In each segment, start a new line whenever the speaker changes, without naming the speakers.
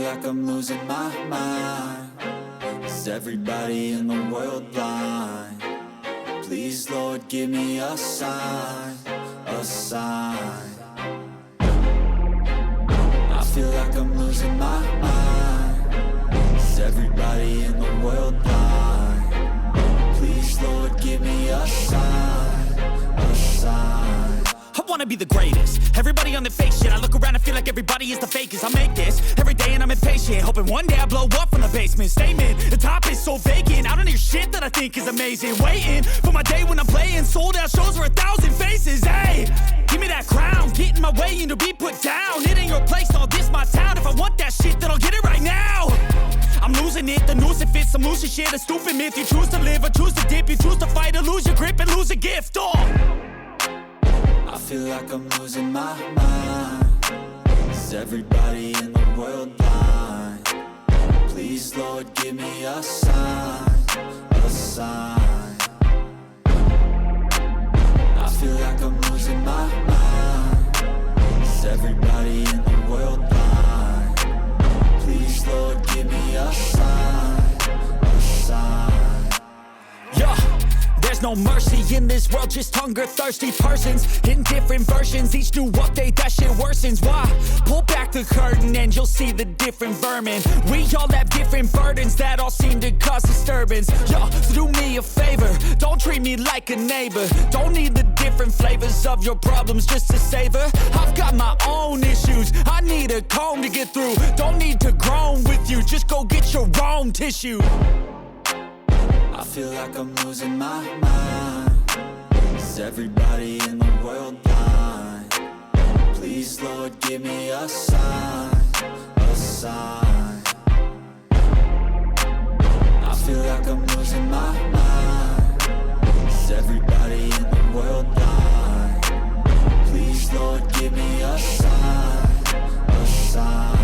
like I'm losing my mind. Is everybody in the world blind? Please, Lord, give me a sign, a sign. I feel like I'm losing my mind. Is everybody in the world blind? Please, Lord, give me a sign, a sign.
I wanna be the greatest. Everybody on the fake shit. I look around and feel like everybody is the fakest. I make this every day and I'm impatient, hoping one day I blow up from the basement. Statement, the top is so vacant. I don't hear shit that I think is amazing. Waiting for my day when I'm playing sold out shows for 1,000 faces. Hey, give me that crown, get in my way and to be put down. It ain't your place, all this my town. If I want that shit, then I'll get it right now. I'm losing it, the noose it fits. I'm losing shit, a stupid myth. You choose to live or choose to dip. You choose to fight or lose your grip and lose a gift.
I feel like I'm losing my mind. Is everybody in the world blind? Please, Lord, give me a sign, a sign. I feel like I'm losing my mind. Is everybody in the world blind? Please, Lord, give me a sign, a sign.
Yeah. There's no mercy in this world, just hunger-thirsty persons in different versions. Each new update, that shit worsens. Why? Pull back the curtain and you'll see the different vermin. We all have different burdens that all seem to cause disturbance. Yo, so do me a favor, don't treat me like a neighbor. Don't need the different flavors of your problems just to savor. I've got my own issues, I need a comb to get through. Don't need to groan with you, just go get your own tissue.
I feel like I'm losing my mind. Is everybody in the world blind? Please, Lord, give me a sign, a sign. I feel like I'm losing my mind. Is everybody in the world blind? Please, Lord, give me a sign, a sign.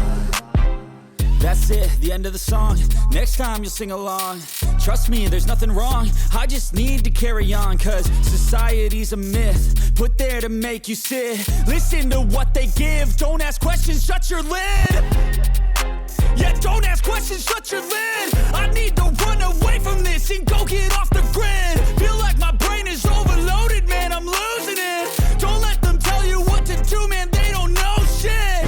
That's it, the end of the song. Next time you'll sing along. Trust me, there's nothing wrong. I just need to carry on, cause society's a myth put there to make you sit. Listen to what they give. Don't ask questions, shut your lid. Yeah, don't ask questions, shut your lid. I need to run away from this and go get off the grid. Feel like my brain is overloaded, man, I'm losing it. Don't let them tell you what to do, man, they don't know shit.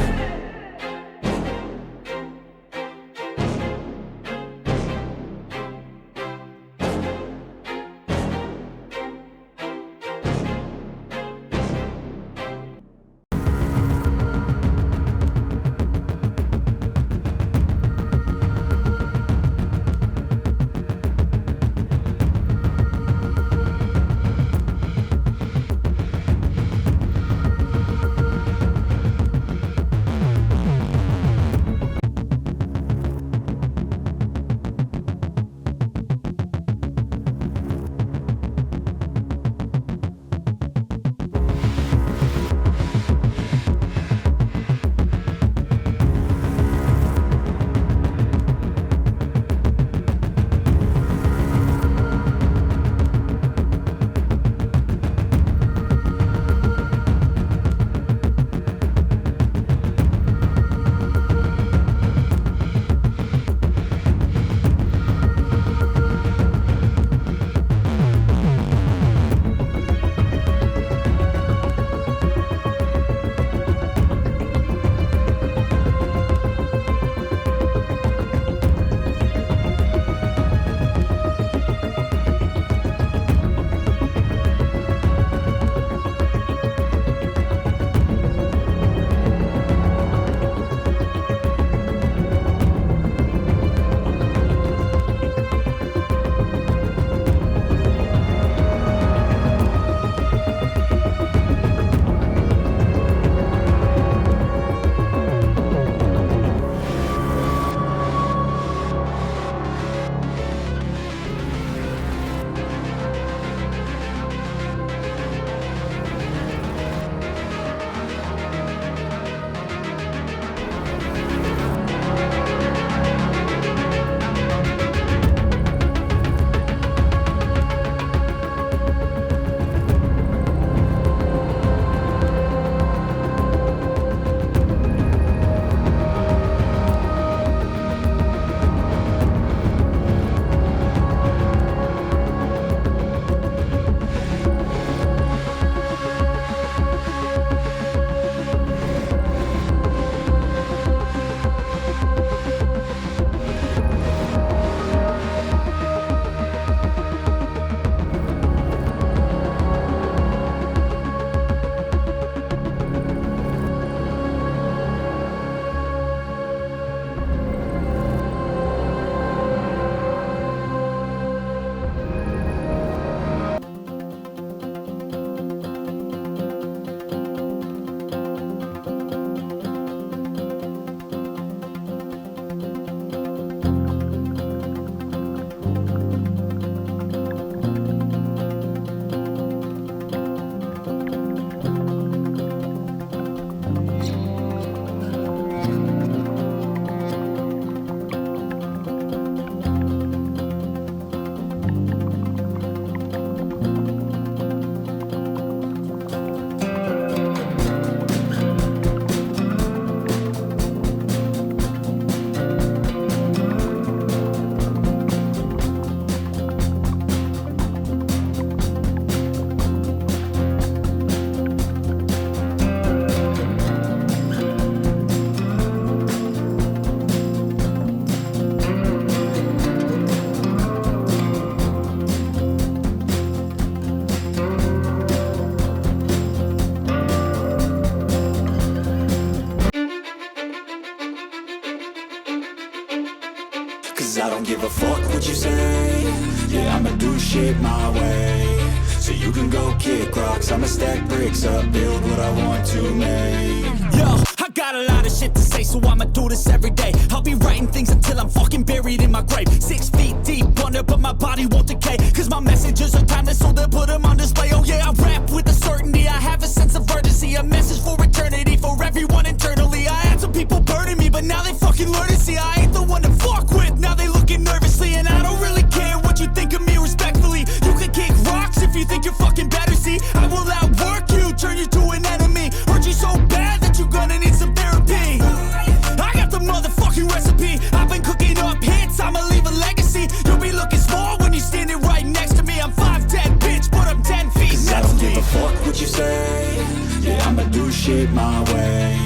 a fuck what you say. Yeah, I'ma do shit my way. So you can go kick rocks, I'ma stack bricks up, build what I want to make.
Yo, I got a lot of shit to say, so I'ma do this every day. I'll be writing things until I'm fucking buried in my grave. 6 feet deep under, but my body won't decay. Cause my messages are timeless, so they'll put them on display. Oh yeah, I rap with a certainty, I have a sense of urgency. A message for eternity, for everyone internally. I had some people burning me, but now they fucking learn to see I ain't the one to fuck with, now they looking nervously. And I don't really care what you think of me respectfully. You can kick rocks if you think you're fucking better, see. I will outwork you, turn you to an enemy. Hurt you so bad that you're gonna need some therapy. I got the motherfucking recipe. I've been cooking up hits, I'ma leave a legacy. You'll be looking small when you're standing right next to me. I'm 5'10", bitch, but I'm 10 feet
Cause
next
I don't
to
give
me.
a fuck what you say. Yeah, I'ma do shit my way.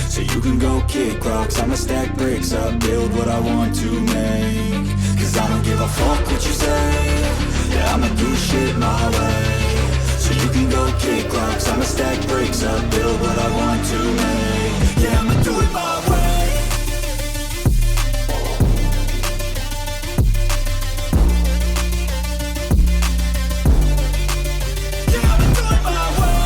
So you can go kick rocks, I'ma stack bricks up, build what I want to make. Cause I don't give a fuck what you say. Yeah, I'ma do shit my way. So you can go kick rocks, I'ma stack bricks up, build what I want to make. Yeah, I'ma do it my way. Yeah, I'ma do it my way.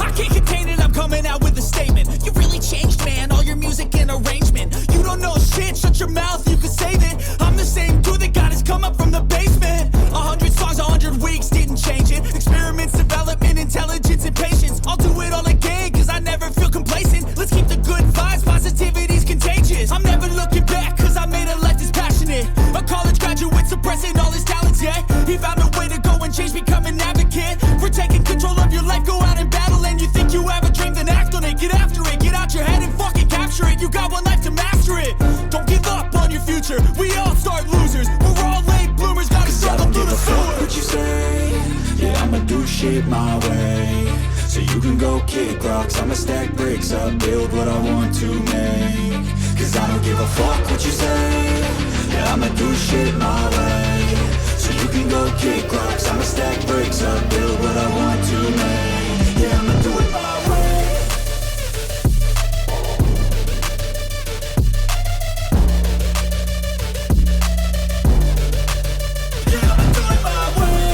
I can't contain it, I'm coming out with a statement. You really changed, man, all your music and arrangement. You don't know shit, shut your mouth, you can save it. I'm the same dude that got his come up from the basement. 100 songs, 100 weeks, didn't change it. Experiments, development, intelligence, and patience. I'll do it all again, cause I never feel complacent. Let's keep the good vibes, positivity's contagious. I'm never looking back, cause I made a life that's passionate. A college graduate suppressing all his talents, yeah. He found a way to go and change, become an advocate. For taking control of your life, go out and battle. And you think you have a dream, then act on it. Get after it, get out your head and fucking capture it. You got one life to master it. Don't give up on your future, we all start losers. We're all late bloomers, gotta
I
struggle
don't
through
give
the
a fuck
sewer.
what you say. Yeah, I'ma do shit my way. So you can go kick rocks, I'ma stack bricks up, build what I want to make. Cause I don't give a fuck what you say. Yeah, I'ma do shit my way. So you can go kick rocks, I'ma stack bricks up, build what I want to make. Yeah, I'ma do it my way. Yeah, I'ma do it my way.